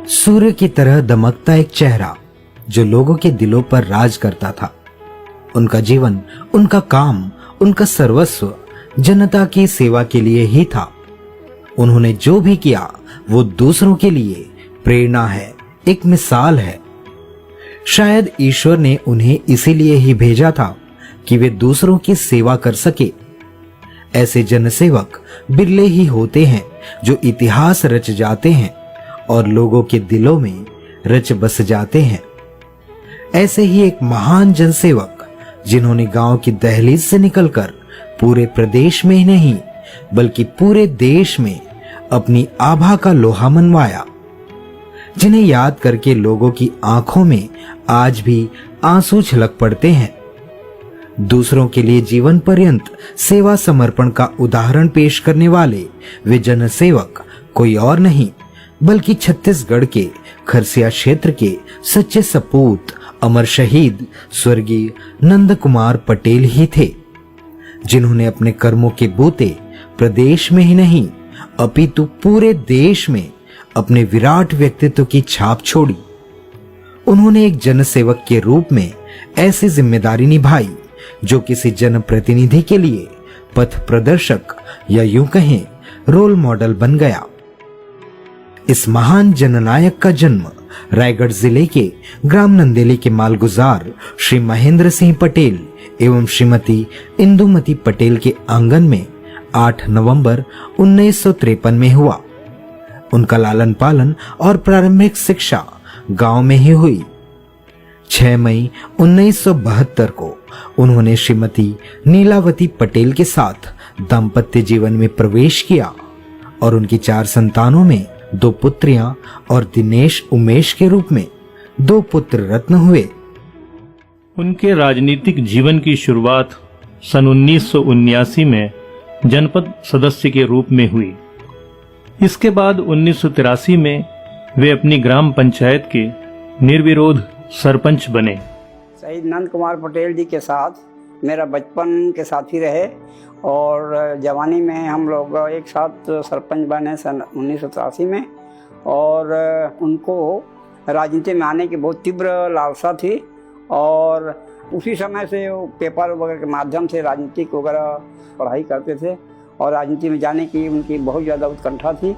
सूर्य की तरह दमकता एक चेहरा जो लोगों के दिलों पर राज करता था। उनका जीवन, उनका काम, उनका सर्वस्व जनता की सेवा के लिए ही था। उन्होंने जो भी किया वो दूसरों के लिए प्रेरणा है, एक मिसाल है। शायद ईश्वर ने उन्हें इसीलिए ही भेजा था कि वे दूसरों की सेवा कर सके। ऐसे जनसेवक बिरले ही होते हैं जो इतिहास रच जाते हैं और लोगों के दिलों में रच बस जाते हैं। ऐसे ही एक महान जनसेवक जिन्होंने गांव की दहलीज से निकलकर पूरे प्रदेश में ही नहीं बल्कि पूरे देश में अपनी आभा का लोहा मनवाया, जिन्हें याद करके लोगों की आंखों में आज भी आंसू छलक पड़ते हैं। दूसरों के लिए जीवन पर्यंत सेवा समर्पण का उदाहरण पेश करने वाले वे जनसेवक कोई और नहीं बल्कि छत्तीसगढ़ के खरसिया क्षेत्र के सच्चे सपूत अमर शहीद स्वर्गीय नंद कुमार पटेल ही थे, जिन्होंने अपने कर्मों के बूते प्रदेश में ही नहीं अपितु पूरे देश में अपने विराट व्यक्तित्व की छाप छोड़ी। उन्होंने एक जनसेवक के रूप में ऐसी जिम्मेदारी निभाई जो किसी जनप्रतिनिधि के लिए पथ प्रदर्शक या यूं कहें रोल मॉडल बन गया। इस महान जननायक का जन्म रायगढ़ जिले के ग्राम नंदेली के मालगुजार श्री महेंद्र सिंह पटेल एवं श्रीमती इंदुमती पटेल के आंगन में 8 नवंबर 1953 में हुआ। उनका लालन पालन और प्रारंभिक शिक्षा गांव में ही हुई। 6 मई 1972 को उन्होंने श्रीमती नीलावती पटेल के साथ दाम्पत्य जीवन में प्रवेश किया और उनकी 4 संतानों में 2 पुत्रियां और दिनेश उमेश के रूप में 2 पुत्र रत्न हुए। उनके राजनीतिक जीवन की शुरुआत सन 1979 में जनपद सदस्य के रूप में हुई। इसके बाद 1983 में वे अपनी ग्राम पंचायत के निर्विरोध सरपंच बने। शहीद नंद कुमार पटेल जी के साथ मेरा बचपन के साथी रहे और जवानी में हम लोग एक साथ सरपंच बने सन 1983 में। और उनको राजनीति में आने की बहुत तीव्र लालसा थी और उसी समय से वो पेपर वगैरह के माध्यम से राजनीतिक वगैरह पढ़ाई करते थे और राजनीति में जाने की उनकी बहुत ज़्यादा उत्कंठा थी।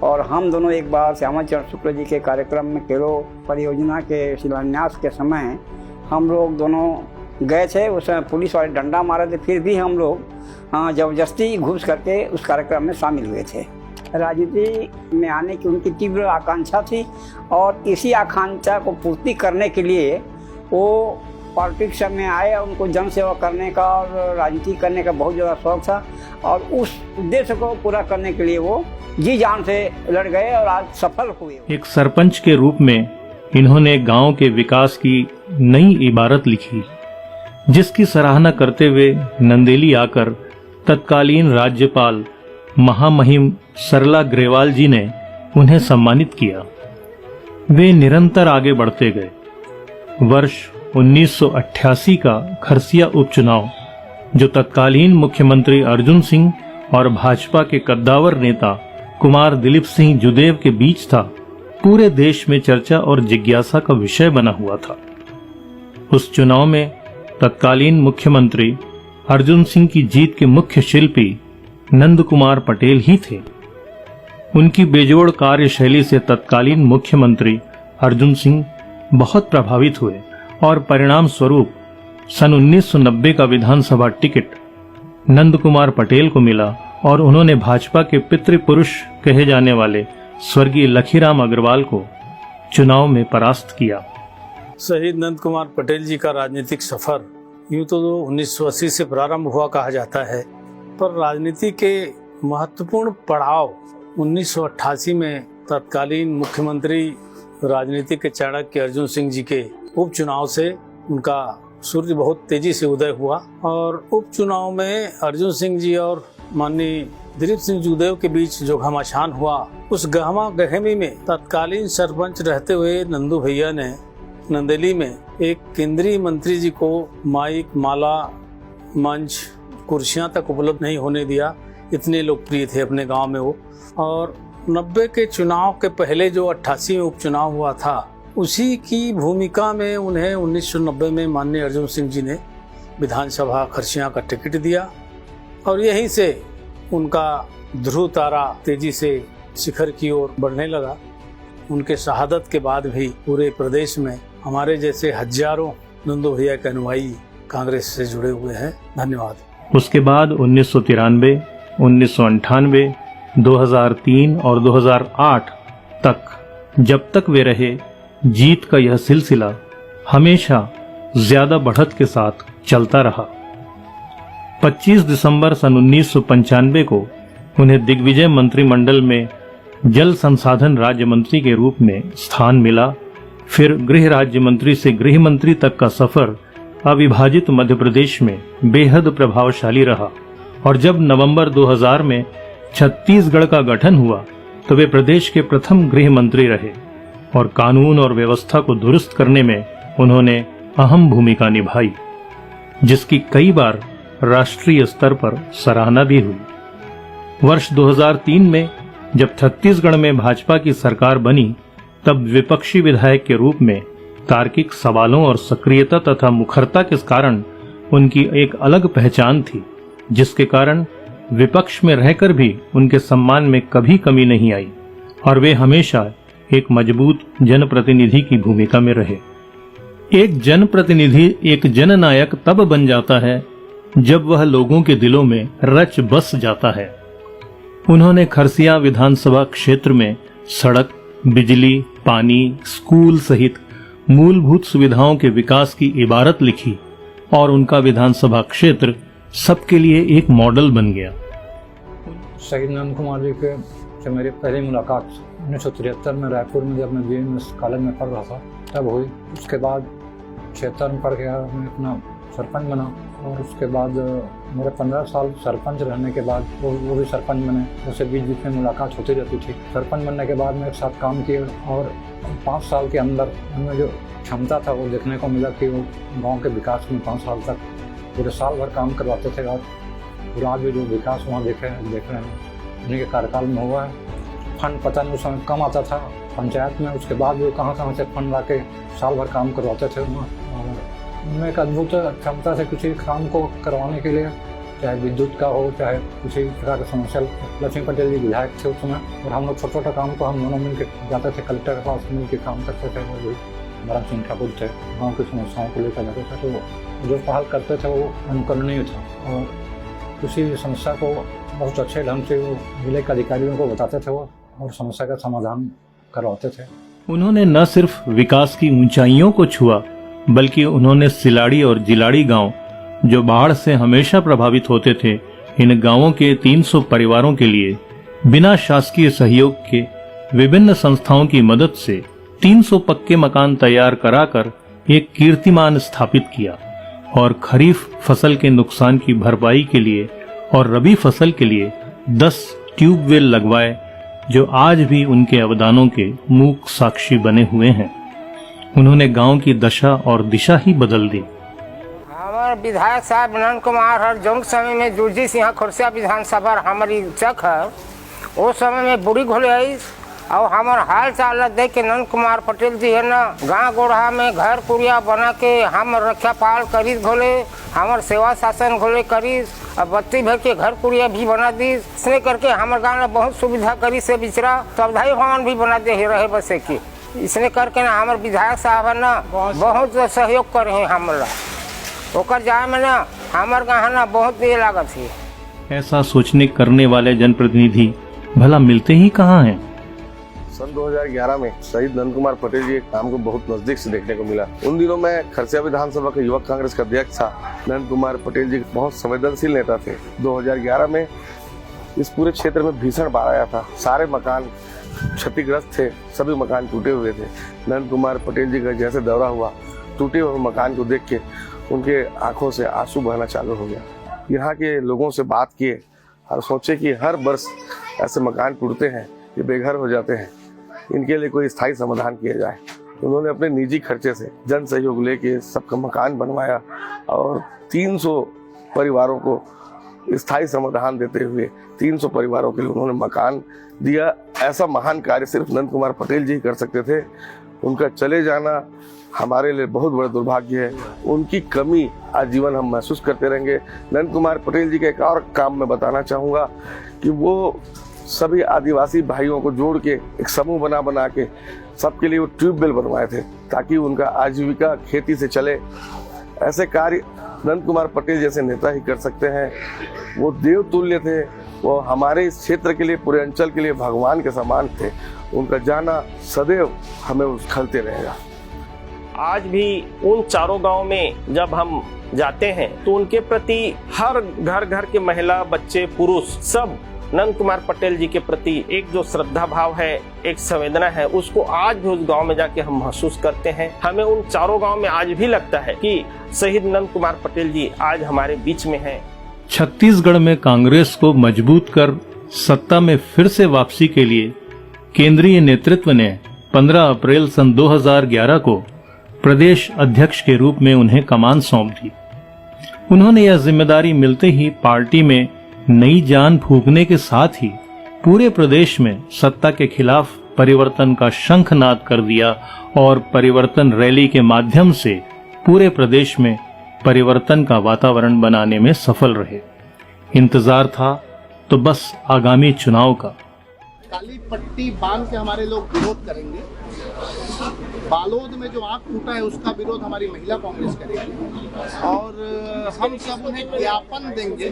और हम दोनों एक बार श्यामाचरण शुक्ल जी के कार्यक्रम में केरो परियोजना के शिलान्यास के समय हम लोग दोनों गए थे। उस समय पुलिस वाले डंडा मारे थे, फिर भी हम लोग जबरदस्ती घुस करके उस कार्यक्रम में शामिल हुए थे। राजनीति में आने की उनकी तीव्र आकांक्षा थी और इसी आकांक्षा को पूर्ति करने के लिए वो पॉलिटिक्स में आए। उनको जनसेवा करने का और राजनीति करने का बहुत ज़्यादा शौक था और उस उद्देश्य को पूरा करने के लिए वो जी जान से लड़ गए और आज सफल हुए। एक सरपंच के रूप में इन्होंने गांव के विकास की नई इबारत लिखी, जिसकी सराहना करते हुए नंदेली आकर तत्कालीन राज्यपाल महामहिम सरला ग्रेवाल जी ने उन्हें सम्मानित किया। वे निरंतर आगे बढ़ते गए। वर्ष 1988 का खरसिया उपचुनाव, जो तत्कालीन मुख्यमंत्री अर्जुन सिंह और भाजपा के कद्दावर नेता कुमार दिलीप सिंह जुदेव के बीच था, पूरे देश में चर्चा और जिज्ञासा का विषय बना हुआ था। उस चुनाव में तत्कालीन मुख्यमंत्री अर्जुन सिंह की जीत के मुख्य शिल्पी नंद कुमार पटेल ही थे। उनकी बेजोड़ कार्यशैली से तत्कालीन मुख्यमंत्री अर्जुन सिंह बहुत प्रभावित हुए और परिणाम स्वरूप सन 1990 का विधानसभा टिकट नंद कुमार पटेल को मिला और उन्होंने भाजपा के पितृपुरुष कहे जाने वाले स्वर्गीय लखीराम अग्रवाल को चुनाव में परास्त किया। शहीद नंद कुमार पटेल जी का राजनीतिक सफर यूं तो 1980 से प्रारंभ हुआ कहा जाता है, पर राजनीति के महत्वपूर्ण पड़ाव 1988 में तत्कालीन मुख्यमंत्री राजनीतिक के चाणक्य अर्जुन सिंह जी के उपचुनाव से उनका सूर्य बहुत तेजी से उदय हुआ और उपचुनाव में अर्जुन सिंह जी और माननीय दिलीप सिंह जुदेव के बीच जो घमासान हुआ, उस गहमा गहमी में तत्कालीन सरपंच रहते हुए नंदू भैया ने नंदेली में एक केंद्रीय मंत्री जी को माइक, माला, मंच, कुर्सियां तक उपलब्ध नहीं होने दिया। इतने लोकप्रिय थे अपने गांव में वो। और 90 के चुनाव के पहले जो 88 में उपचुनाव हुआ था, उसी की भूमिका में उन्हें 1990 में माननीय अर्जुन सिंह जी ने विधानसभा खरसियां का टिकट दिया और यहीं से उनका ध्रुव तारा तेजी से शिखर की ओर बढ़ने लगा। उनके शहादत के बाद भी पूरे प्रदेश में हमारे जैसे हजारों नंदू भैया के अनुयायी कांग्रेस से जुड़े हुए हैं। धन्यवाद। उसके बाद 1993, 1998, 2003 और 2008 तक जब तक वे रहे, जीत का यह सिलसिला हमेशा ज्यादा बढ़त के साथ चलता रहा। 25 दिसंबर सन 1995 को उन्हें दिग्विजय मंत्रिमंडल में जल संसाधन राज्य मंत्री के रूप में स्थान मिला। फिर गृह राज्य मंत्री से गृह मंत्री तक का सफर अविभाजित मध्य प्रदेश में बेहद प्रभावशाली रहा और जब नवंबर 2000 में छत्तीसगढ़ का गठन हुआ तो वे प्रदेश के प्रथम गृह मंत्री रहे और कानून और व्यवस्था को दुरुस्त करने में उन्होंने अहम भूमिका निभाई, जिसकी कई बार राष्ट्रीय स्तर पर सराहना भी हुई। वर्ष 2003 में जब छत्तीसगढ़ में भाजपा की सरकार बनी, तब विपक्षी विधायक के रूप में तार्किक सवालों और सक्रियता तथा मुखरता के कारण उनकी एक अलग पहचान थी, जिसके कारण विपक्ष में रहकर भी उनके सम्मान में कभी कमी नहीं आई और वे हमेशा एक मजबूत जनप्रतिनिधि की भूमिका में रहे। एक जनप्रतिनिधि एक जननायक तब बन जाता है जब वह लोगों के दिलों में रच बस जाता है। उन्होंने खरसिया विधानसभा क्षेत्र में सड़क, बिजली, पानी, स्कूल सहित मूलभूत सुविधाओं के विकास की इबारत लिखी और उनका विधानसभा क्षेत्र सबके लिए एक मॉडल बन गया। शहीद नंद कुमार जी के से मेरी पहली मुलाकात 1973 में रायपुर में जब मैं BMS कॉलेज में पढ़ रहा था तब हुई। उसके बाद 76 में पढ़ गया, मैं अपना सरपंच बना और उसके बाद मेरे 15 साल सरपंच रहने के बाद वो भी सरपंच बने, उससे बीच बीच में मुलाकात होती रहती थी। सरपंच बनने के बाद मेरे साथ काम किए और 5 साल के अंदर उनमें जो क्षमता था वो देखने को मिला कि वो गांव के विकास में 5 साल तक पूरे साल भर काम करवाते थे और पूरा आज भी जो विकास वहाँ देख रहे हैं उन्हीं के कार्यकाल में हुआ है। फंड पता नहीं उस समय कम आता था पंचायत में, उसके बाद वो कहाँ से फंड ला के साल भर काम करवाते थे और उनमें एक अद्भुत क्षमता से किसी काम को करवाने के लिए, चाहे विद्युत का हो चाहे किसी प्रकार की समस्या। लक्ष्मी पटेल जी विधायक थे उस समय और हम लोग छोटा छोटा काम को हम दोनों मिल के जाते थे, कलेक्टर के पास मिल के काम करते थे। और भी बड़ा सिंह ठाकुर थे, गाँव की समस्याओं को लेकर जाते थे, तो जो पहल करते थे वो अनुकरणीय था और किसी समस्या को बहुत अच्छे ढंग से वो जिले के अधिकारियों को बताते थे वो और समस्या का समाधान करवाते थे। उन्होंने न सिर्फ विकास की ऊंचाइयों को छुआ बल्कि उन्होंने सिलाड़ी और जिलाड़ी गांव, जो बाढ़ से हमेशा प्रभावित होते थे, इन गांवों के 300 परिवारों के लिए बिना शासकीय सहयोग के विभिन्न संस्थाओं की मदद से 300 पक्के मकान तैयार कराकर एक कीर्तिमान स्थापित किया और खरीफ फसल के नुकसान की भरपाई के लिए और रबी फसल के लिए 10 ट्यूबवेल लगवाए, जो आज भी उनके अवदानों के मूक साक्षी बने हुए हैं। उन्होंने गांव की दशा और दिशा ही बदल दी। हमारे विधायक साहब नंद कुमार हर जंग समय में दुर्जी सिंह खुर्सिया विधानसभा हमारी चक है, उस समय में बुढ़ी घोले आई और हमार हाल चाल देख के नंद कुमार पटेल जी है ना गाँव गोढ़ा में घर कुरिया बना के हम रक्षा पाल करीस घोले, हमार सेवा शासन घोले करीस और बत्ती भर के घर कुरिया भी बना दी। इसने करके हमारे गाँव में बहुत सुविधा करी से बिचरा सवधाई भवन भी बना दे रहे बसे की। इसने करके ना हमारे विधायक साहब है ना बहुत सहयोग करे हैं हमारा, ओकर जाए में ना हमारे गाँव ना बहुत ये लागत है। ऐसा सोचने करने वाले जनप्रतिनिधि भला मिलते ही कहाँ हैं। सन 2011 में शहीद नंद कुमार पटेल जी के काम को बहुत नजदीक से देखने को मिला। उन दिनों में खरसिया विधानसभा के युवक कांग्रेस का अध्यक्ष था। नंद कुमार पटेल जी बहुत संवेदनशील नेता थे। 2011 में इस पूरे क्षेत्र में भीषण बाढ़ आया था, सारे मकान क्षतिग्रस्त थे, सभी मकान टूटे हुए थे। नंद कुमार पटेल जी का जैसे दौरा हुआ, टूटे हुए मकान को देख के उनके आंखों से आंसू बहना चालू हो गया। यहाँ के लोगों से बात किए और सोचे कि हर वर्ष ऐसे मकान टूटते हैं, ये बेघर हो जाते हैं, इनके लिए कोई स्थायी समाधान किया जाए। उन्होंने अपने निजी खर्चे से जन सहयोग लेके सबका मकान बनवाया और 300 परिवारों को स्थायी समाधान देते हुए 300 परिवारों के लिए उन्होंने मकान दिया ऐसा महान कार्य सिर्फ नंद कुमार पटेल जी ही कर सकते थे। उनका चले जाना हमारे लिए बहुत बड़ा दुर्भाग्य है। उनकी कमी आजीवन हम महसूस करते रहेंगे। नंद कुमार पटेल जी का एक और काम मैं बताना चाहूँगा कि वो सभी आदिवासी भाइयों को जोड़ के एक समूह बना के सबके लिए वो ट्यूबवेल बनवाए थे ताकि उनका आजीविका खेती से चले। ऐसे कार्य नंद कुमार पटेल जैसे नेता ही कर सकते हैं। वो देव तुल्य थे। वो हमारे इस क्षेत्र के लिए, पूरे अंचल के लिए भगवान के समान थे। उनका जाना सदैव हमें उछलते रहेगा। आज भी उन चारों गांव में जब हम जाते हैं तो उनके प्रति हर घर के महिला, बच्चे, पुरुष सब नंद कुमार पटेल जी के प्रति एक जो श्रद्धा भाव है, एक संवेदना है, उसको आज भी उस गांव में जाके हम महसूस करते हैं। हमें उन चारों गांव में आज भी लगता है कि शहीद नंद कुमार पटेल जी आज हमारे बीच में हैं। छत्तीसगढ़ में कांग्रेस को मजबूत कर सत्ता में फिर से वापसी के लिए केंद्रीय नेतृत्व ने 15 अप्रैल सन 2011 को प्रदेश अध्यक्ष के रूप में उन्हें कमान सौंप दी। उन्होंने यह जिम्मेदारी मिलते ही पार्टी में नई जान फूंकने के साथ ही पूरे प्रदेश में सत्ता के खिलाफ परिवर्तन का शंखनाद कर दिया और परिवर्तन रैली के माध्यम से पूरे प्रदेश में परिवर्तन का वातावरण बनाने में सफल रहे। इंतजार था तो बस आगामी चुनाव का। काली पट्टी बांध के हमारे लोग विरोध करेंगे। बालोद में जो आग टूटा है उसका विरोध हमारी महिला कांग्रेस करेगी और हम सब उन्हें ज्ञापन देंगे।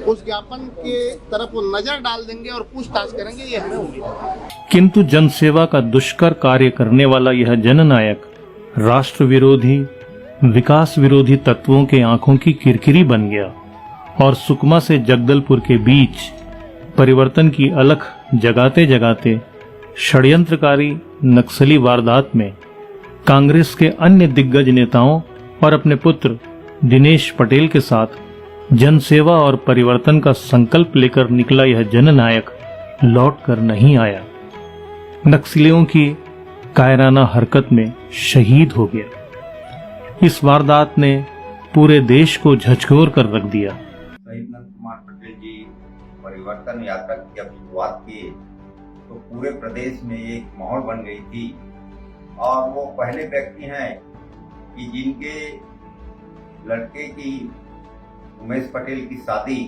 उस ज्ञापन के तरफ वो नजर डाल देंगे और पूछताछ करेंगे, ये हमें उम्मीद है। किंतु जनसेवा का दुष्कर कार्य करने वाला यह जननायक राष्ट्र विरोधी, विकास विरोधी तत्वों के आंखों की किरकिरी बन गया और सुकमा से जगदलपुर के बीच परिवर्तन की अलख जगाते जगाते षड्यंत्रकारी नक्सली वारदात में कांग्रेस के अन्य दिग्गज नेताओं और अपने पुत्र दिनेश पटेल के साथ जनसेवा और परिवर्तन का संकल्प लेकर निकला यह जननायक लौट कर नहीं आया। नक्सलियों की कायराना हरकत में शहीद हो गया। इस वारदात ने पूरे देश को झकझोर कर रख दिया। शहीद नंद कुमार पटेल जी परिवर्तन यात्रा की जब शुरुआत की तो पूरे प्रदेश में एक माहौल बन गई थी और वो पहले व्यक्ति हैं कि जिनके लड़के की उमेश पटेल की शादी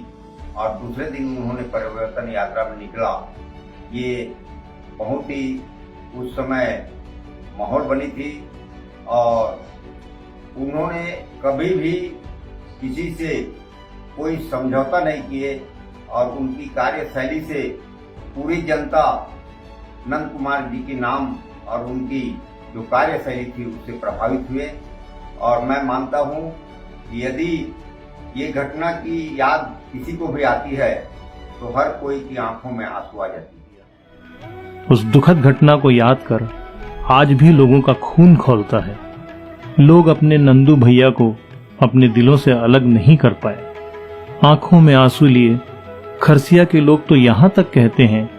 और दूसरे दिन उन्होंने परिवर्तन यात्रा में निकला। ये बहुत ही उस समय माहौल बनी थी और उन्होंने कभी भी किसी से कोई समझौता नहीं किए और उनकी कार्यशैली से पूरी जनता नंद कुमार जी के नाम और उनकी जो कार्यशैली थी उससे प्रभावित हुए। और मैं मानता हूं कि यदि ये घटना की याद किसी को भी आती है तो हर कोई की आंखों में आंसू आ जाती है। उस दुखद घटना को याद कर आज भी लोगों का खून खौलता है। लोग अपने नंदू भैया को अपने दिलों से अलग नहीं कर पाए। आंखों में आंसू लिए खरसिया के लोग तो यहाँ तक कहते हैं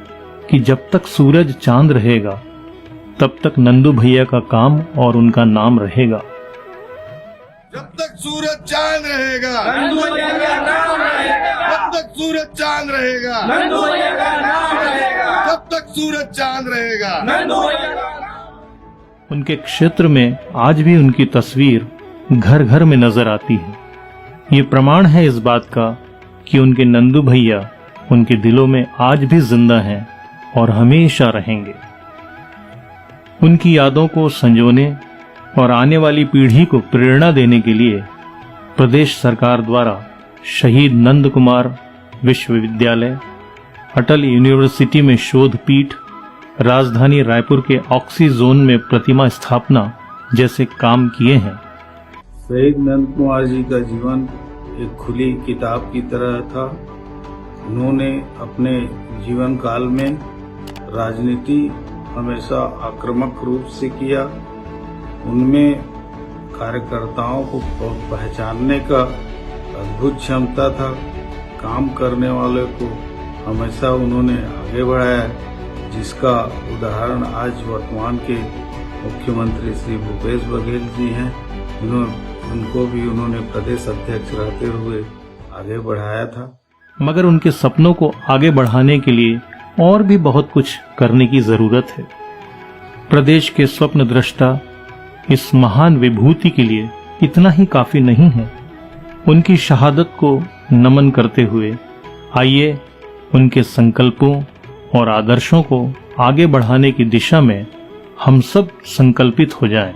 कि जब तक सूरज चांद रहेगा तब तक नंदू भैया का काम और उनका नाम रहेगा। जब तक सूरज चांद रहेगा नंदू भैया का नाम रहेगा। जब तक सूरज चांद रहेगा नंदू भैया का नाम रहेगा। जब तक सूरज चांद रहेगा नंदू भैया का। उनके क्षेत्र में आज भी उनकी तस्वीर घर घर में नजर आती है। ये प्रमाण है इस बात का कि उनके नंदू भैया उनके दिलों में आज भी जिंदा हैं और हमेशा रहेंगे। उनकी यादों को संजोने और आने वाली पीढ़ी को प्रेरणा देने के लिए प्रदेश सरकार द्वारा शहीद नंद कुमार विश्वविद्यालय, अटल यूनिवर्सिटी में शोध पीठ, राजधानी रायपुर के ऑक्सी जोन में प्रतिमा स्थापना जैसे काम किए हैं। शहीद नंद कुमार जी का जीवन एक खुली किताब की तरह था। उन्होंने अपने जीवन काल में राजनीति हमेशा आक्रामक रूप से किया। उनमें कार्यकर्ताओं को पहचानने का अद्भुत क्षमता था। काम करने वाले को हमेशा उन्होंने आगे बढ़ाया, जिसका उदाहरण आज वर्तमान के मुख्यमंत्री श्री भूपेश बघेल जी हैं। उनको भी उन्होंने प्रदेश अध्यक्ष रहते हुए आगे बढ़ाया था। मगर उनके सपनों को आगे बढ़ाने के लिए और भी बहुत कुछ करने की जरूरत है। प्रदेश के स्वप्न दृष्टा इस महान विभूति के लिए इतना ही काफी नहीं है। उनकी शहादत को नमन करते हुए आइए उनके संकल्पों और आदर्शों को आगे बढ़ाने की दिशा में हम सब संकल्पित हो जाएं।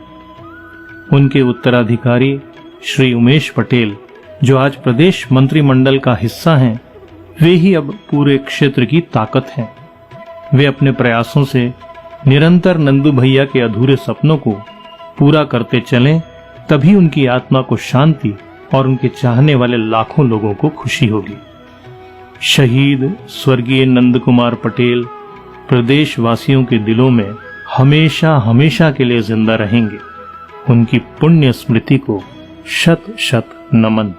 उनके उत्तराधिकारी श्री उमेश पटेल, जो आज प्रदेश मंत्रिमंडल का हिस्सा हैं, वे ही अब पूरे क्षेत्र की ताकत हैं। वे अपने प्रयासों से निरंतर नंदू भैया के अधूरे सपनों को पूरा करते चलें, तभी उनकी आत्मा को शांति और उनके चाहने वाले लाखों लोगों को खुशी होगी। शहीद स्वर्गीय नंद कुमार पटेल प्रदेश वासियों के दिलों में हमेशा हमेशा के लिए जिंदा रहेंगे। उनकी पुण्य स्मृति को शत शत नमन।